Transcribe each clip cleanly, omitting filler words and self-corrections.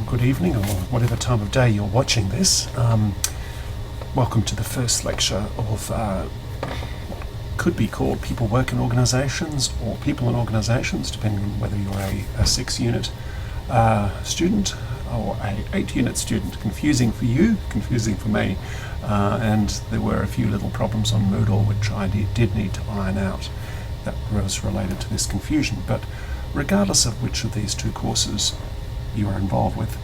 good evening, or whatever time of day you're watching this. Welcome to the first lecture of what could be called People Work in Organisations or People in Organisations, depending on whether you're a 6-unit student or a 8-unit student. Confusing for you, confusing for me. And there were a few little problems on Moodle which I did need to iron out that was related to this confusion. But regardless of which of these two courses you are involved with,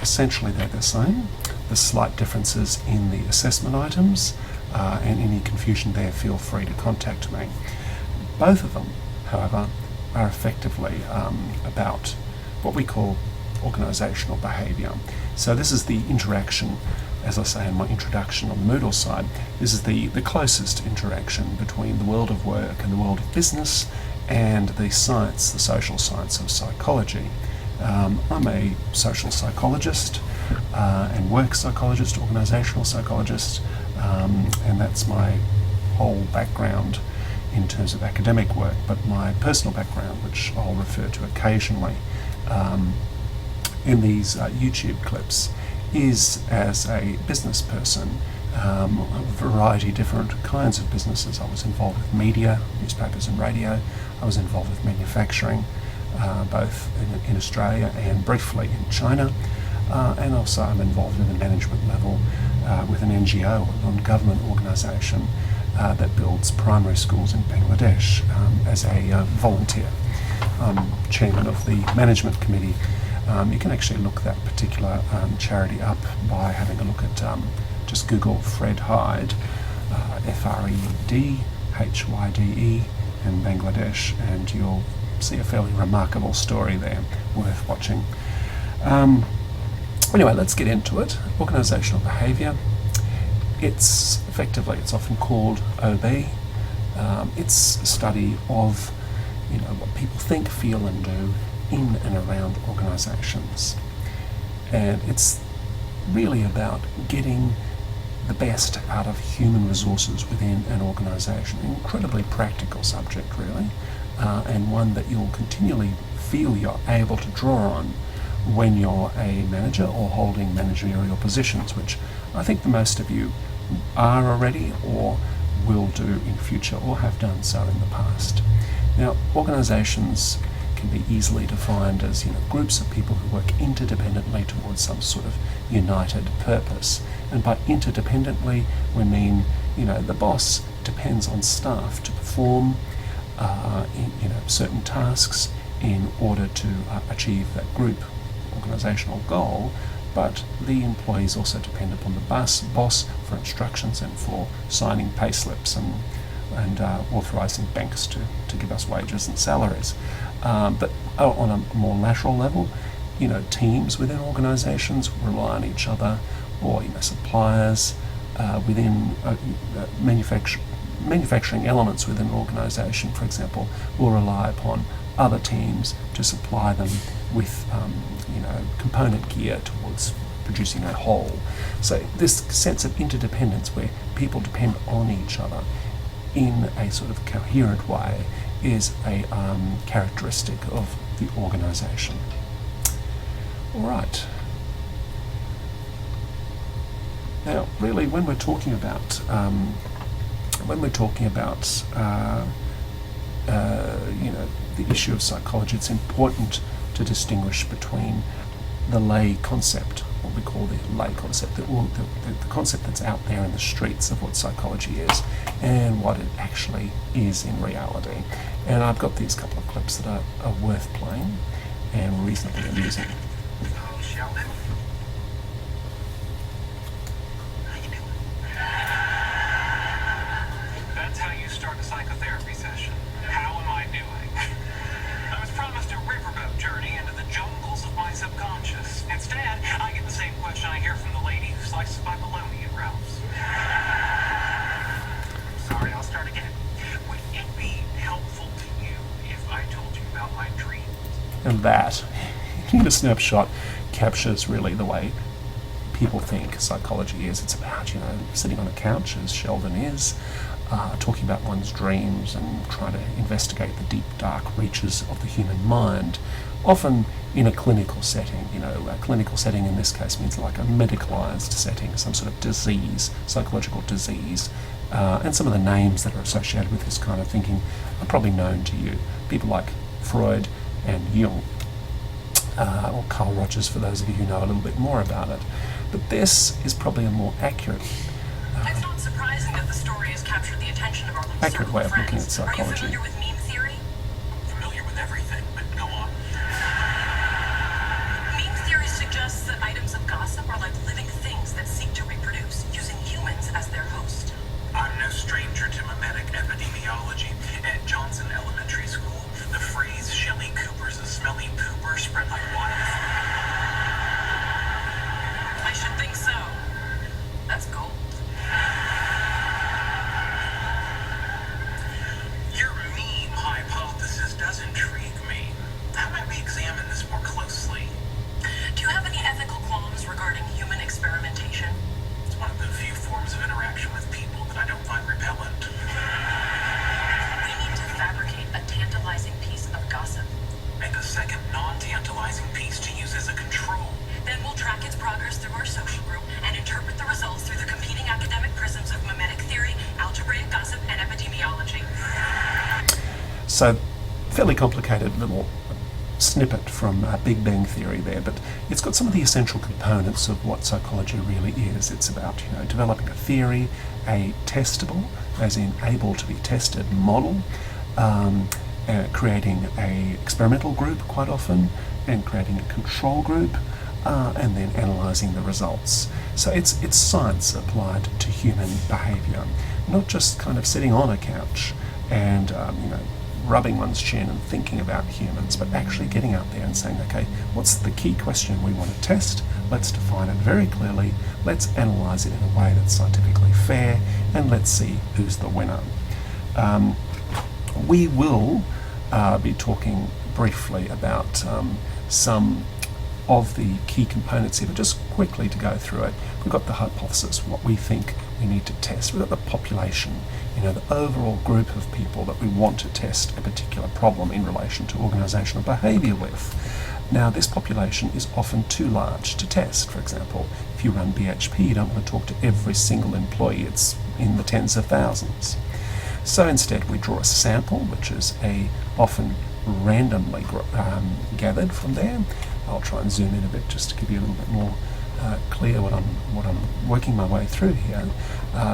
essentially they're the same. There's slight differences in the assessment items, and any confusion there, feel free to contact me. Both of them, however, are effectively about what we call organisational behaviour. So this is the interaction, as I say in my introduction on the Moodle side, this is the closest interaction between the world of work and the world of business and the science, the social science of psychology. I'm a social psychologist and work psychologist, organisational psychologist, and that's my whole background in terms of academic work. But my personal background, which I'll refer to occasionally in these YouTube clips, is as a business person. A variety of different kinds of businesses. I was involved with media, newspapers and radio. I was involved with manufacturing, both in Australia and briefly in China. And also I'm involved at the management level with an NGO, a non-government organisation that builds primary schools in Bangladesh as a volunteer. I'm chairman of the management committee. You can actually look that particular charity up by having a look at just Google Fred Hyde, Fredhyde in Bangladesh, and you'll see a fairly remarkable story there, worth watching. Anyway, let's get into it. Organisational behaviour. It's often called OB. It's a study of what people think, feel and do in and around organisations. And it's really about getting the best out of human resources within an organisation. An incredibly practical subject, really, and one that you'll continually feel you're able to draw on when you're a manager or holding managerial positions, which I think the most of you are already or will do in future or have done so in the past. Now, organisations can be easily defined as groups of people who work interdependently towards some sort of united purpose. And by interdependently, we mean the boss depends on staff to perform certain tasks in order to achieve that group organisational goal, but the employees also depend upon the boss for instructions and for signing pay slips and authorising banks to give us wages and salaries. But on a more lateral level, teams within organisations rely on each other, or suppliers within manufacturing elements within an organisation, for example, will rely upon other teams to supply them with component gear towards producing a whole. So this sense of interdependence, where people depend on each other in a sort of coherent way, is a characteristic of the organisation. All right. Now, really, when we're talking about the issue of psychology, it's important to distinguish between the lay concept, what we call the lay concept, the concept that's out there in the streets of what psychology is, and what it actually is in reality. And I've got these couple of clips that are worth playing and reasonably amusing. That's how you start a psychotherapy session. How am I doing? I was promised a riverboat journey into the jungles of my subconscious. Instead, I get the same question I hear from the lady who slices my bologna at Ralph's. Sorry, I'll start again. Would it be helpful to you if I told you about my dreams? And that, in a snapshot, captures really the way people think psychology is. It's about, sitting on a couch, as Sheldon is, talking about one's dreams and trying to investigate the deep, dark reaches of the human mind, often in a clinical setting. A clinical setting in this case means like a medicalised setting, some sort of disease, psychological disease. And some of the names that are associated with this kind of thinking are probably known to you. People like Freud and Jung, or Carl Rogers, for those of you who know a little bit more about it. But this is probably a more accurate It's not surprising that the story has captured the attention of our little accurate circle way of of looking at friends. Are you psychology. familiar with meme theory? Familiar with everything, but go on. Meme theory suggests that items of gossip are like living things that seek to reproduce, using humans as their host. I'm no stranger to mimetic epidemiology. At Johnson Elementary School, the phrase Shelley Cooper's a smelly pooper spread like wildfire. I should think so. That's gold. Your meme hypothesis does intrigue me. How might we examine this more closely? Do you have any ethical qualms regarding human experimentation? It's one of the few forms of interaction with people that I don't find repellent. We need to fabricate a tantalizing piece of gossip. Make a second non-tantalizing piece to use as a control. Then we'll track its progress through our social group and interpret the results through the competing academic prisms of mimetic theory, algebraic gossip, and epidemiology. So, fairly complicated little snippet from Big Bang Theory there, but it's got some of the essential components of what psychology really is. It's about, developing a theory, a testable, as in able to be tested model, creating a experimental group quite often, and creating a control group, and then analysing the results. So it's science applied to human behaviour, not just kind of sitting on a couch and rubbing one's chin and thinking about humans, but actually getting out there and saying, okay, what's the key question we want to test? Let's define it very clearly, let's analyse it in a way that's scientifically fair, and let's see who's the winner. We will be talking briefly about some of the key components here, but just quickly to go through it. We've got the hypothesis, what we think we need to test. We've got the population, the overall group of people that we want to test a particular problem in relation to organisational behaviour with. Now, this population is often too large to test. For example, if you run BHP, you don't want to talk to every single employee. It's in the tens of thousands. So instead, we draw a sample, which is often randomly gathered from there. I'll try and zoom in a bit just to give you a little bit more clear what I'm working my way through here.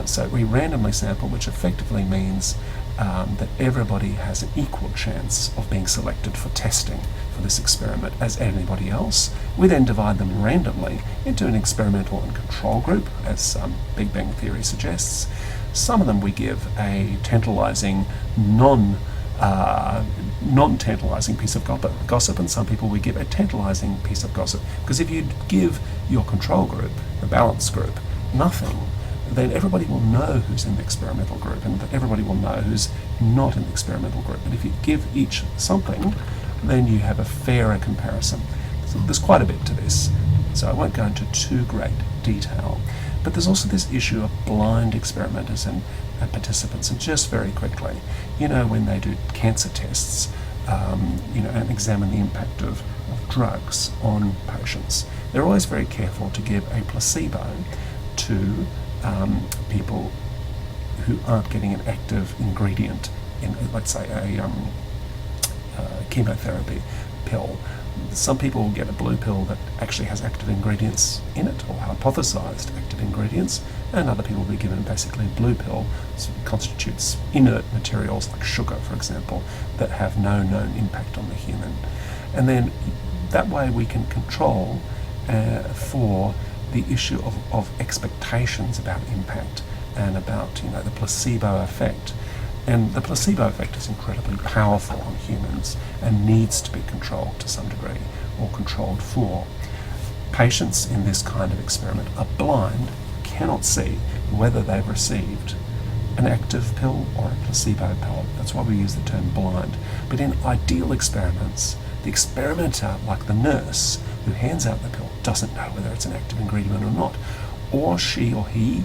So we randomly sample, which effectively means that everybody has an equal chance of being selected for testing for this experiment as anybody else. We then divide them randomly into an experimental and control group, as Big Bang Theory suggests. Some of them we give a tantalising, non-tantalising piece of gossip, and some people we give a tantalising piece of gossip. Because if you give your control group, the balance group, nothing, then everybody will know who's in the experimental group, and everybody will know who's not in the experimental group. But if you give each something, then you have a fairer comparison. So there's quite a bit to this, so I won't go into too great detail. But there's also this issue of blind experimenters and participants, and just very quickly, when they do cancer tests, and examine the impact of drugs on patients, they're always very careful to give a placebo to people who aren't getting an active ingredient in, let's say, a chemotherapy pill. Some people will get a blue pill that actually has active ingredients in it, or hypothesised active ingredients, and other people will be given basically a blue pill that constitutes inert materials like sugar, for example, that have no known impact on the human. And then that way we can control for the issue of expectations about impact and about the placebo effect. And the placebo effect is incredibly powerful on humans and needs to be controlled to some degree, or controlled for. Patients in this kind of experiment are blind, cannot see whether they've received an active pill or a placebo pill. That's why we use the term blind. But in ideal experiments, the experimenter, like the nurse who hands out the pill, doesn't know whether it's an active ingredient or not. Or she or he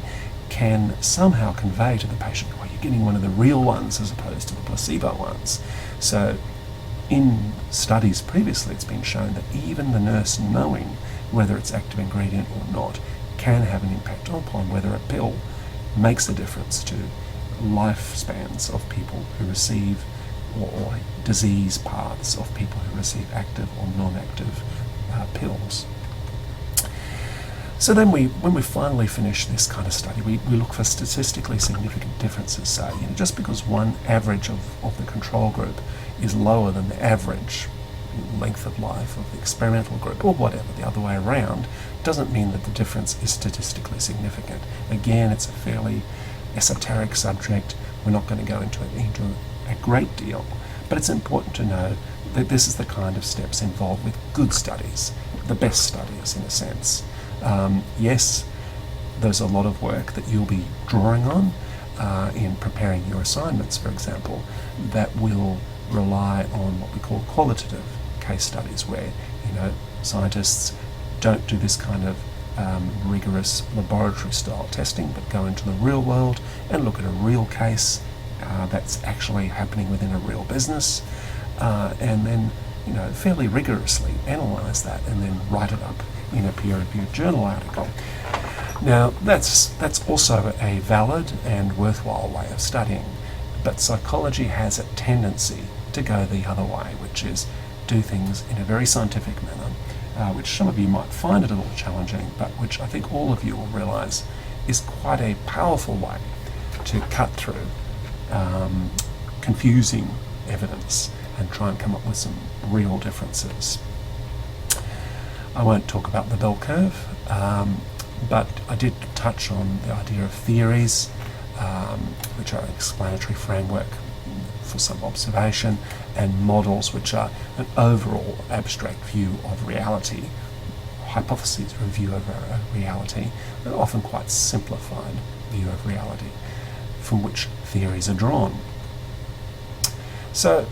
can somehow convey to the patient, well, you're getting one of the real ones as opposed to the placebo ones. So in studies previously, it's been shown that even the nurse knowing whether it's active ingredient or not can have an impact upon whether a pill makes a difference to lifespans of people who receive, or disease paths of people who receive active or non-active pills. So then when we finally finish this kind of study, we look for statistically significant differences. So just because one average of the control group is lower than the average length of life of the experimental group, or whatever, the other way around, doesn't mean that the difference is statistically significant. Again, it's a fairly esoteric subject. We're not going to go into a great deal, but it's important to know that this is the kind of steps involved with good studies, the best studies in a sense. Yes, there's a lot of work that you'll be drawing on in preparing your assignments, for example, that will rely on what we call qualitative case studies, where scientists don't do this kind of rigorous laboratory style testing, but go into the real world and look at a real case that's actually happening within a real business, and then fairly rigorously analyse that and then write it up in a peer-reviewed journal article. Now that's also a valid and worthwhile way of studying, but psychology has a tendency to go the other way, which is do things in a very scientific manner, which some of you might find it a little challenging, but which I think all of you will realise is quite a powerful way to cut through confusing evidence and try and come up with some real differences. I won't talk about the bell curve, but I did touch on the idea of theories, which are an explanatory framework for some observation, and models, which are an overall abstract view of reality, hypotheses or a view of reality, an often quite simplified view of reality, from which theories are drawn. So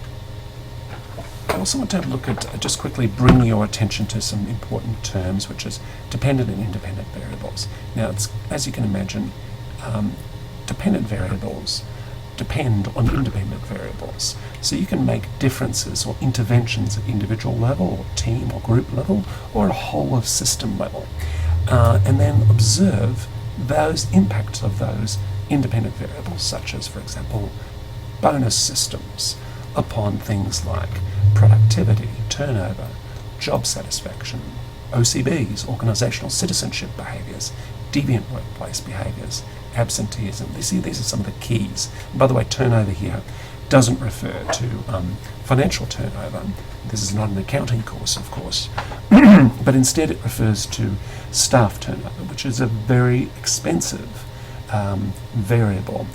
I also want to have a look at, just quickly bring your attention to some important terms, which is dependent and independent variables. Now, as you can imagine, dependent variables depend on independent variables. So you can make differences or interventions at individual level, or team or group level, or at a whole of system level, and then observe those impacts of those independent variables, such as, for example, bonus systems upon things like productivity, turnover, job satisfaction, OCBs, organisational citizenship behaviours, deviant workplace behaviours, absenteeism. These are some of the keys. And by the way, turnover here doesn't refer to financial turnover. This is not an accounting course, of course, but instead it refers to staff turnover, which is a very expensive variable.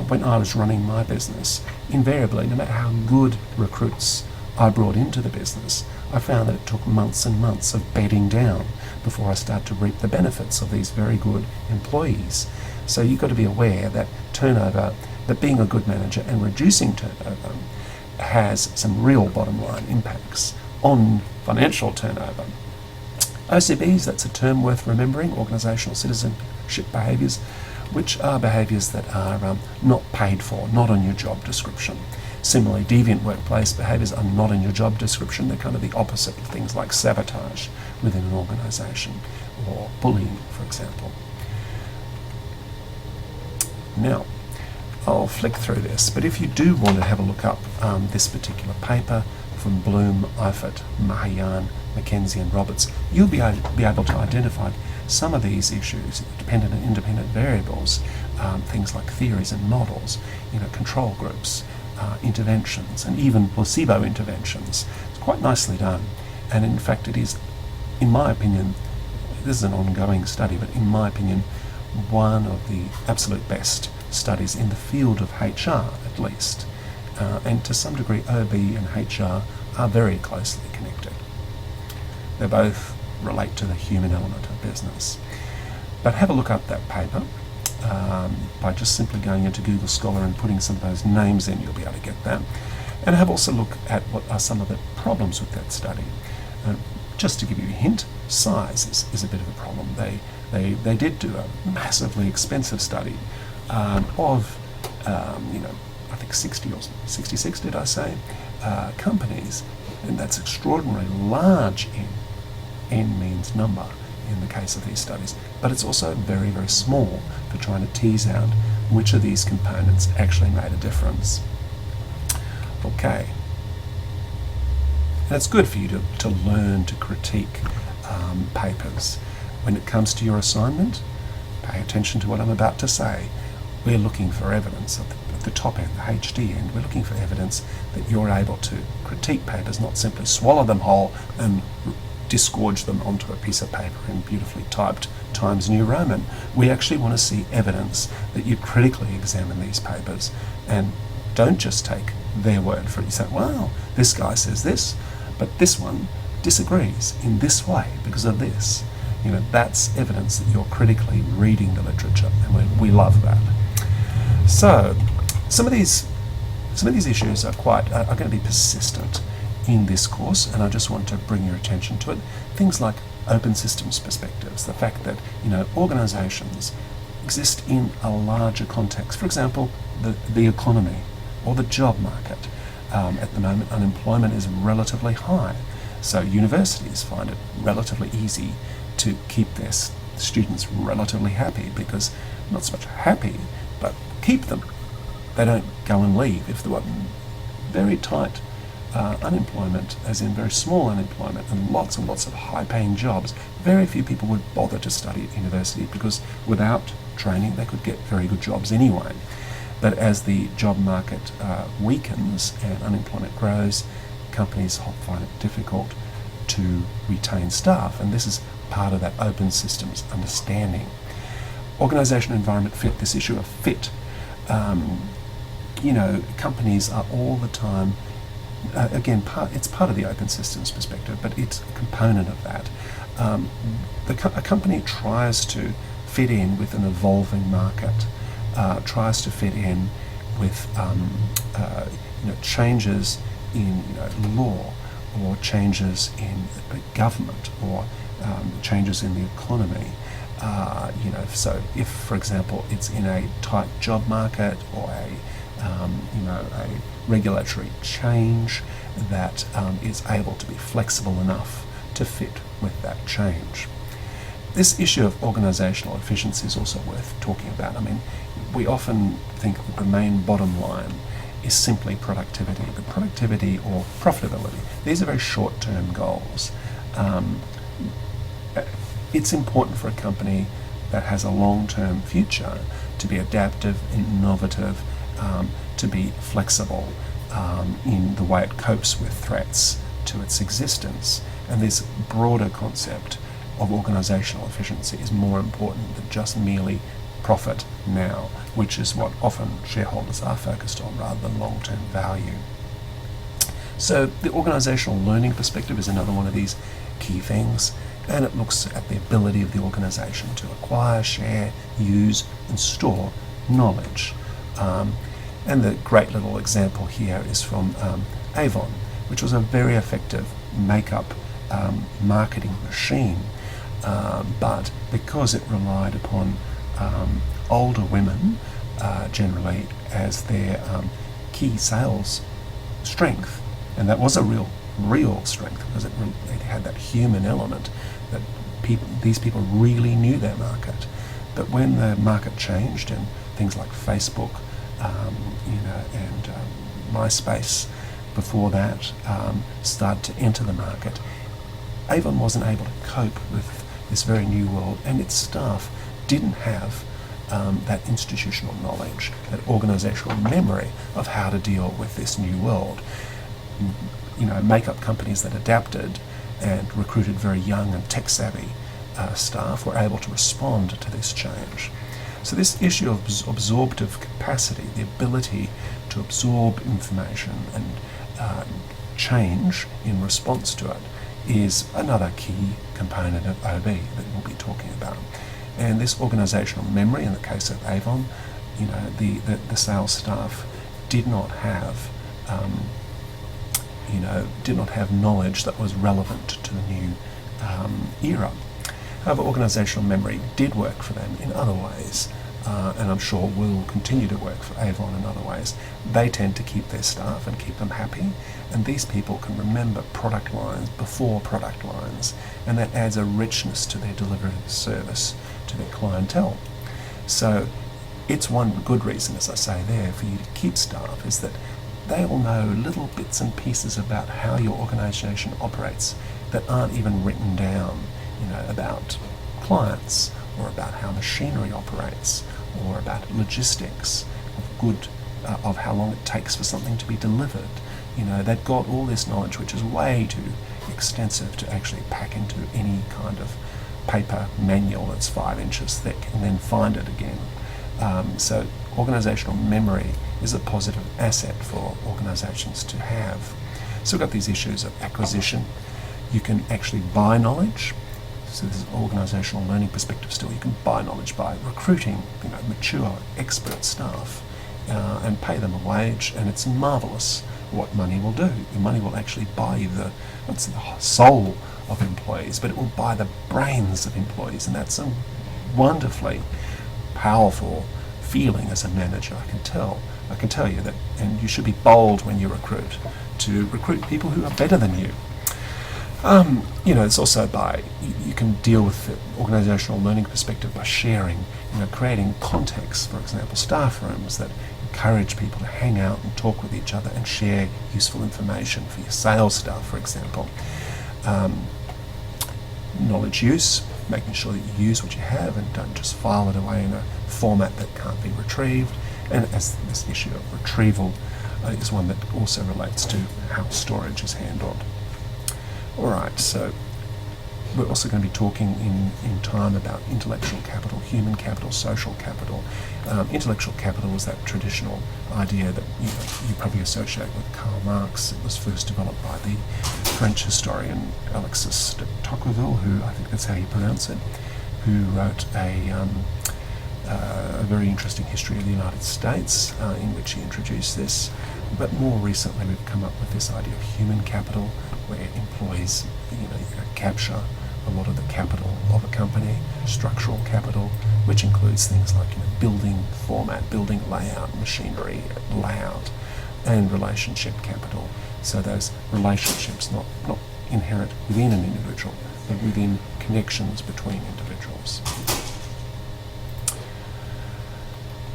When I was running my business, invariably, no matter how good recruits I brought into the business, I found that it took months and months of bedding down before I started to reap the benefits of these very good employees. So you've got to be aware that turnover, that being a good manager and reducing turnover has some real bottom line impacts on financial turnover. OCBs, that's a term worth remembering, organisational citizenship behaviours, which are behaviours that are not paid for, not on your job description. Similarly, deviant workplace behaviours are not in your job description. They're kind of the opposite of things like sabotage within an organisation, or bullying, for example. Now, I'll flick through this, but if you do want to have a look up this particular paper from Bloom, Eifert, Mahayan, Mackenzie and Roberts, you'll be able to identify some of these issues, dependent and independent variables, things like theories and models, control groups, interventions, and even placebo interventions. It's quite nicely done, and in fact it is, in my opinion, this is an ongoing study, but in my opinion, one of the absolute best studies in the field of HR, at least, and to some degree OB and HR are very closely connected. They both relate to the human element of business. But have a look up that paper by just simply going into Google Scholar and putting some of those names in. You'll be able to get that. And have also look at what are some of the problems with that study. Just to give you a hint, size is a bit of a problem. They did do a massively expensive study of I think 60 or 66, did I say, companies, and that's extraordinarily large N means number in the case of these studies, but it's also very, very small for trying to tease out which of these components actually made a difference. Okay. And it's good for you to learn to critique papers. When it comes to your assignment, pay attention to what I'm about to say. We're looking for evidence at the top end, the HD end. We're looking for evidence that you're able to critique papers, not simply swallow them whole and disgorge them onto a piece of paper in beautifully typed Times New Roman. We actually want to see evidence that you critically examine these papers and don't just take their word for it. You say, well, this guy says this, but this one disagrees in this way because of this. You know, that's evidence that you're critically reading the literature, and we love that. So, some of these issues are going to be persistent in this course, and I just want to bring your attention to it. Things like open systems perspectives, the fact that, you know, organisations exist in a larger context. For example, the economy or the job market. At the moment, unemployment is relatively high, so universities find it relatively easy to keep their students relatively happy, because not so much happy, but keep them. They don't go and leave. If there were very tight unemployment, as in very small unemployment, and lots of high-paying jobs, very few people would bother to study at university, because without training they could get very good jobs anyway. But as the job market weakens and unemployment grows, companies find it difficult to retain staff, and this is part of that open systems understanding. Organisation environment fit, this issue of fit. You know, companies are all the time, again, it's part of the open systems perspective, but it's a component of that. A company tries to fit in with an evolving market, tries to fit in with changes in law, or changes in government, or changes in the economy. So if, for example, it's in a tight job market, or a regulatory change that is able to be flexible enough to fit with that change. This issue of organisational efficiency is also worth talking about. I mean, we often think that the main bottom line is simply productivity, but productivity or profitability, these are very short-term goals. It's important for a company that has a long-term future to be adaptive, innovative, to be flexible in the way it copes with threats to its existence. And this broader concept of organisational efficiency is more important than just merely profit now, which is what often shareholders are focused on rather than long-term value. So the organisational learning perspective is another one of these key things, and it looks at the ability of the organisation to acquire, share, use and store knowledge. And the great little example here is from Avon, which was a very effective makeup marketing machine, but because it relied upon older women generally as their key sales strength, and that was a real strength, because it had that human element that these people really knew their market. But when the market changed and things like Facebook, and MySpace before that started to enter the market, Avon wasn't able to cope with this very new world, and its staff didn't have that institutional knowledge, that organisational memory of how to deal with this new world. Makeup companies that adapted and recruited very young and tech-savvy staff were able to respond to this change. So this issue of absorptive capacity, the ability to absorb information and change in response to it, is another key component of OB that we'll be talking about. And this organisational memory, in the case of Avon, the sales staff did not have knowledge that was relevant to the new era. However, organisational memory did work for them in other ways. and I'm sure will continue to work for Avon in other ways, they tend to keep their staff and keep them happy, and these people can remember product lines before product lines, and that adds a richness to their delivery of service to their clientele. So it's one good reason, as I say there, for you to keep staff, is that they will know little bits and pieces about how your organisation operates that aren't even written down, about clients, or about how machinery operates, or about logistics of how long it takes for something to be delivered. They've got all this knowledge, which is way too extensive to actually pack into any kind of paper manual that's 5 inches thick and then find it again. So organisational memory is a positive asset for organisations to have. So we've got these issues of acquisition. You can actually buy knowledge. So there's an organisational learning perspective still. You can buy knowledge by recruiting, mature, expert staff and pay them a wage, and it's marvellous what money will do. Your money will actually buy the soul of employees, but it will buy the brains of employees, and that's a wonderfully powerful feeling as a manager. I can tell you that, and you should be bold when you recruit, to recruit people who are better than you. It's also you can deal with the organisational learning perspective by sharing, creating contexts, for example, staff rooms that encourage people to hang out and talk with each other and share useful information for your sales staff, for example. Knowledge use, making sure that you use what you have and don't just file it away in a format that can't be retrieved. And as this issue of retrieval is one that also relates to how storage is handled. Alright, so we're also going to be talking in time about intellectual capital, human capital, social capital. Intellectual capital was that traditional idea that you probably associate with Karl Marx. It was first developed by the French historian Alexis de Tocqueville, who, I think that's how you pronounce it, who wrote a very interesting history of the United States in which he introduced this. But more recently we've come up with this idea of human capital, where employees capture a lot of the capital of a company, structural capital, which includes things like building format, building layout, machinery layout, and relationship capital. So those relationships not inherent within an individual, but within connections between individuals.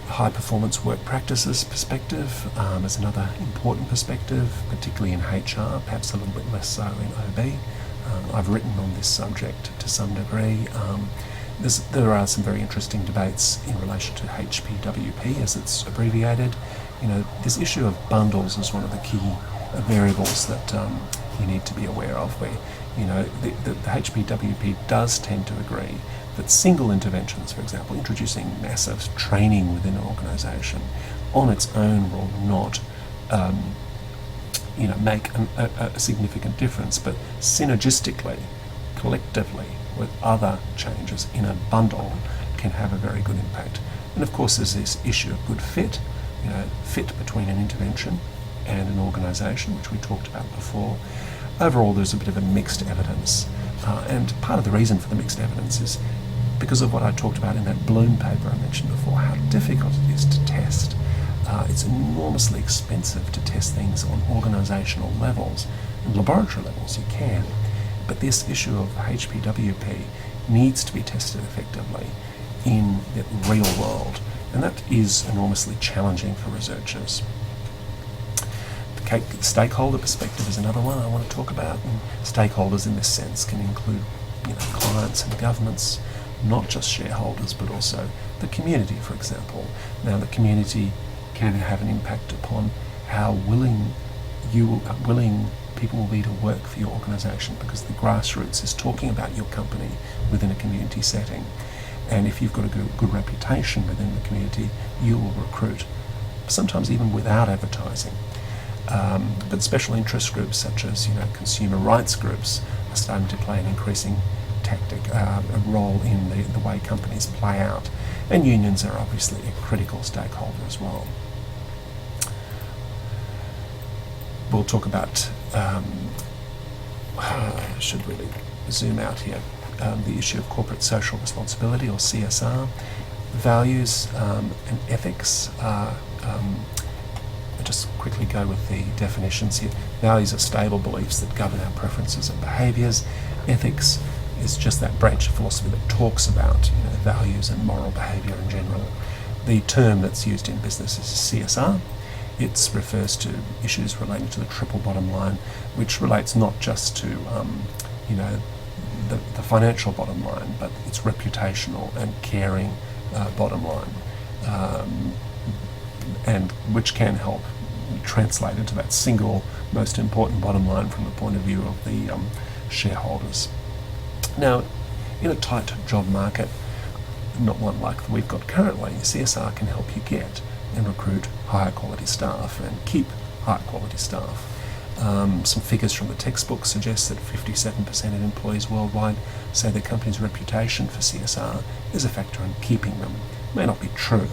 High performance work practices perspective is another important perspective, particularly in HR, perhaps a little bit less so in OB. I've written on this subject to some degree. There are some very interesting debates in relation to HPWP, as it's abbreviated. This issue of bundles is one of the key variables that you need to be aware of, where the HPWP does tend to agree that single interventions, for example, introducing massive training within an organisation on its own will not make a significant difference, but synergistically, collectively, with other changes in a bundle can have a very good impact. And of course there's this issue of good fit, fit between an intervention and an organisation, which we talked about before. Overall there's a bit of a mixed evidence, and part of the reason for the mixed evidence is because of what I talked about in that Bloom paper I mentioned before, how difficult it is to test. It's enormously expensive to test things on organisational levels. And laboratory levels you can, but this issue of HPWP needs to be tested effectively in the real world, and that is enormously challenging for researchers. The stakeholder perspective is another one I want to talk about, and stakeholders in this sense can include clients and governments, not just shareholders but also the community, for example. Now the community can have an impact upon how willing people will be to work for your organisation, because the grassroots is talking about your company within a community setting, and if you've got a good reputation within the community, you will recruit, sometimes even without advertising. But special interest groups such as consumer rights groups are starting to play an increasing a role in the way companies play out, and unions are obviously a critical stakeholder as well. We'll talk about, I should really zoom out here, the issue of corporate social responsibility, or CSR. Values and ethics are, I'll just quickly go with the definitions here. Values are stable beliefs that govern our preferences and behaviours. Ethics is just that branch of philosophy that talks about values and moral behaviour in general. The term that's used in business is CSR. It refers to issues relating to the triple bottom line, which relates not just to the financial bottom line, but it's reputational and caring bottom line, and which can help translate into that single most important bottom line from the point of view of the shareholders. Now, in a tight job market, not one like we've got currently, CSR can help you get and recruit higher quality staff and keep high quality staff. Some figures from the textbook suggest that 57% of employees worldwide say their company's reputation for CSR is a factor in keeping them. May not be true,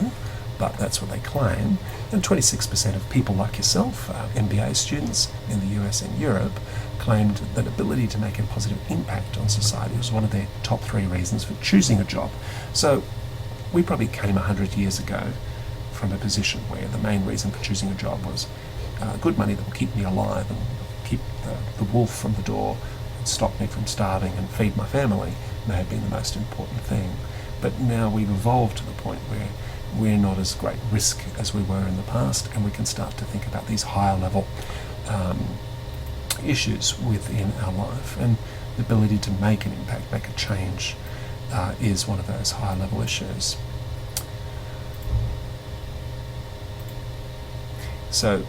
but that's what they claim. And 26% of people like yourself, MBA students in the US and Europe, claimed that ability to make a positive impact on society was one of their top 3 reasons for choosing a job. So we probably came 100 years ago from a position where the main reason for choosing a job was good money that will keep me alive and keep the wolf from the door and stop me from starving and feed my family may have been the most important thing. But now we've evolved to the point where we're not as great risk as we were in the past, and we can start to think about these higher level issues within our life, and the ability to make an impact, make a change is one of those higher level issues. So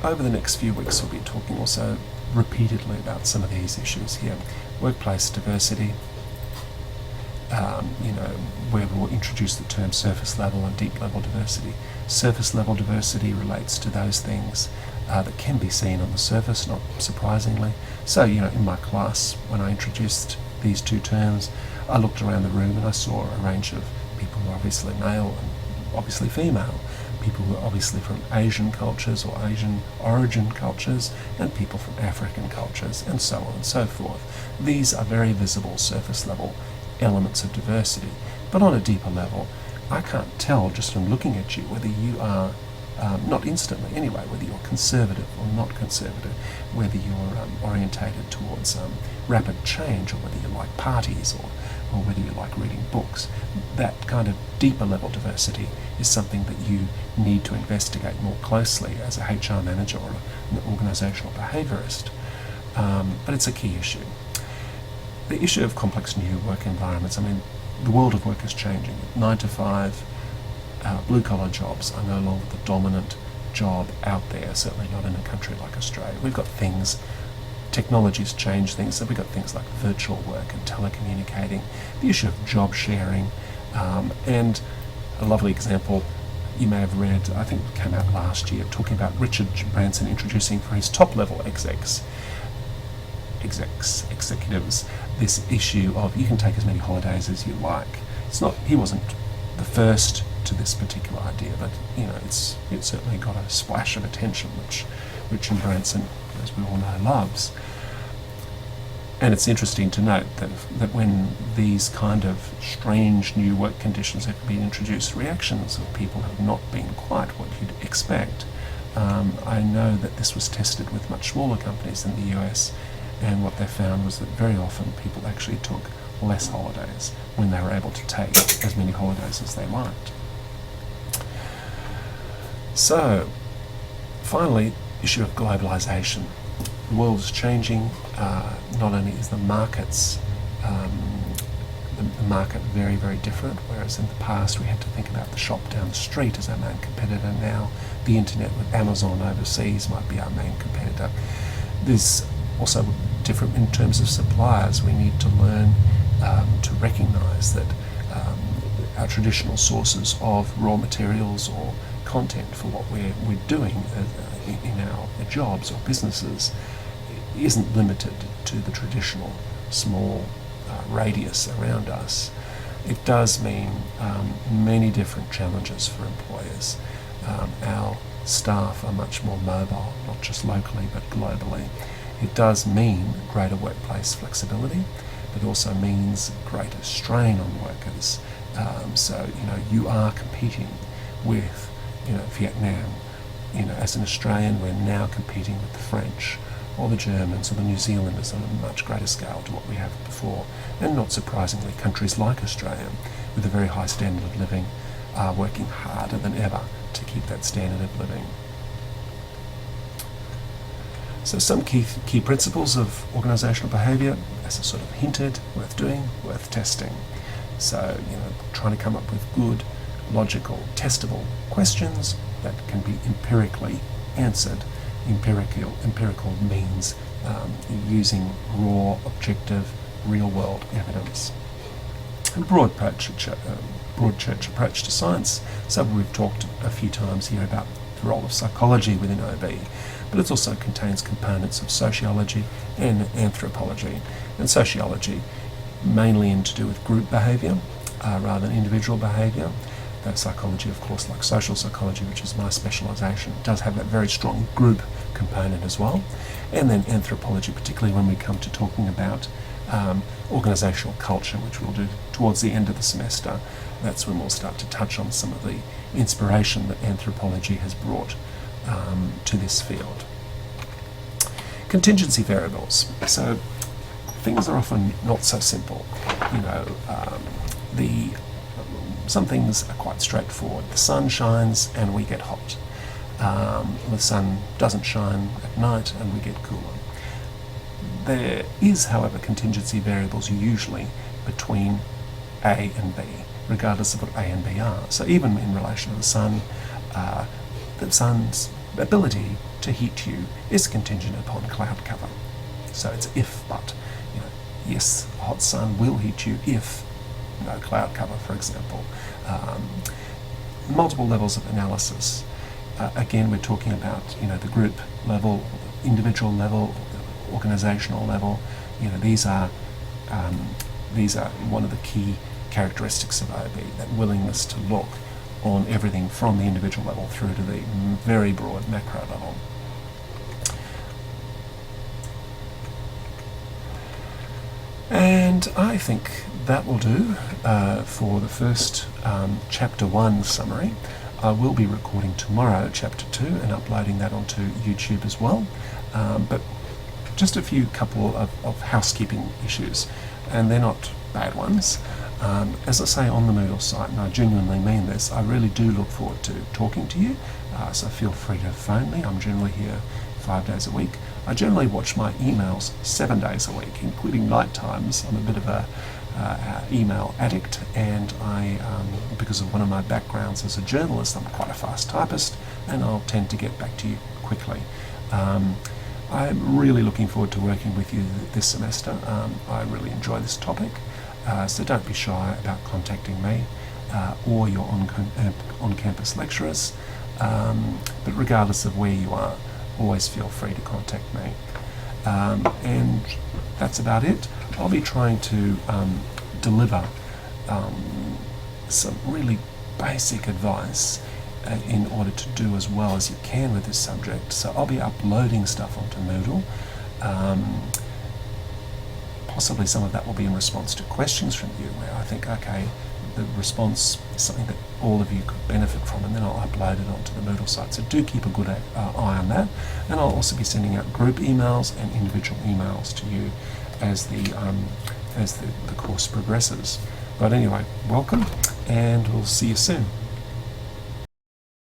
over the next few weeks we'll be talking also repeatedly about some of these issues here. Workplace diversity, where we'll introduce the term surface level and deep level diversity. Surface level diversity relates to those things that can be seen on the surface, not surprisingly. So, in my class, when I introduced these two terms, I looked around the room and I saw a range of people who are obviously male and obviously female, people who are obviously from Asian cultures or Asian origin cultures, and people from African cultures, and so on and so forth. These are very visible surface level elements of diversity, but on a deeper level, I can't tell just from looking at you whether you are, not instantly anyway, whether you're conservative or not conservative, whether you're orientated towards rapid change, or whether you like parties, or whether you like reading books. That kind of deeper level diversity is something that you need to investigate more closely as a HR manager or an organisational behaviourist, but it's a key issue. The issue of complex new work environments, the world of work is changing. 9 to 5, blue-collar jobs are no longer the dominant job out there, certainly not in a country like Australia. We've got things, technology's changed things, so we've got things like virtual work and telecommunicating, the issue of job sharing, and a lovely example you may have read, I think it came out last year, talking about Richard Branson introducing for his top-level executives, this issue of you can take as many holidays as you like. He wasn't the first to this particular idea, but it's certainly got a splash of attention, which Richard Branson, as we all know, loves. And it's interesting to note that when these kind of strange new work conditions have been introduced, reactions of people have not been quite what you'd expect. I know that this was tested with much smaller companies in the US, and what they found was that very often people actually took less holidays when they were able to take as many holidays as they liked. So, finally, issue of globalisation. The world is changing. Not only is the markets, the market very, very different, whereas in the past we had to think about the shop down the street as our main competitor. Now the internet with Amazon overseas might be our main competitor. There's also different in terms of suppliers. We need to learn to recognise that our traditional sources of raw materials or content for what we're doing in our jobs or businesses isn't limited to the traditional small radius around us. It does mean many different challenges for employers. Our staff are much more mobile, not just locally but globally. It does mean greater workplace flexibility, but also means greater strain on workers. So, you are competing with, Vietnam. As an Australian, we're now competing with the French or the Germans or the New Zealanders on a much greater scale to what we have before. And not surprisingly, countries like Australia, with a very high standard of living, are working harder than ever to keep that standard of living. So some key principles of organisational behaviour, as I sort of hinted, worth doing, worth testing. So, trying to come up with good, logical, testable questions that can be empirically answered. Empirical means using raw, objective, real-world evidence. A broad church approach to science. So we've talked a few times here about the role of psychology within OB, but it also contains components of sociology and anthropology. And sociology, mainly to do with group behaviour rather than individual behaviour. That psychology, of course, like social psychology, which is my specialisation, does have that very strong group component as well. And then anthropology, particularly when we come to talking about organisational culture, which we'll do towards the end of the semester. That's when we'll start to touch on some of the inspiration that anthropology has brought to this field. Contingency variables. So things are often not so simple. Some things are quite straightforward. The sun shines and we get hot. The sun doesn't shine at night and we get cooler. There is, however, contingency variables usually between A and B, regardless of what A and B are. So even in relation to the sun's ability to heat you is contingent upon cloud cover. So it's if, but. Yes, a hot sun will heat you if no cloud cover, for example. Multiple levels of analysis. Again, we're talking about the group level, individual level, organisational level. These are one of the key characteristics of OB, that willingness to look on everything from the individual level through to the very broad macro level. And I think that will do for the first Chapter 1 summary. I will be recording tomorrow Chapter 2 and uploading that onto YouTube as well. But just a couple of housekeeping issues, and they're not bad ones. As I say on the Moodle site, and I genuinely mean this, I really do look forward to talking to you, so feel free to phone me. I'm generally here 5 days a week. I generally watch my emails 7 days a week, including night times. I'm a bit of a email addict, and because of one of my backgrounds as a journalist, I'm quite a fast typist, and I'll tend to get back to you quickly. I'm really looking forward to working with you this semester. I really enjoy this topic, so don't be shy about contacting me or your on-campus lecturers. But regardless of where you are, always feel free to contact me. And that's about it. I'll be trying to deliver some really basic advice in order to do as well as you can with this subject. So I'll be uploading stuff onto Moodle. Possibly some of that will be in response to questions from you, where I think, okay, the response is something that all of you could benefit from, and then I'll upload it onto the Moodle site. So do keep a good eye on that. And I'll also be sending out group emails and individual emails to you as the course progresses. But anyway, welcome, and we'll see you soon.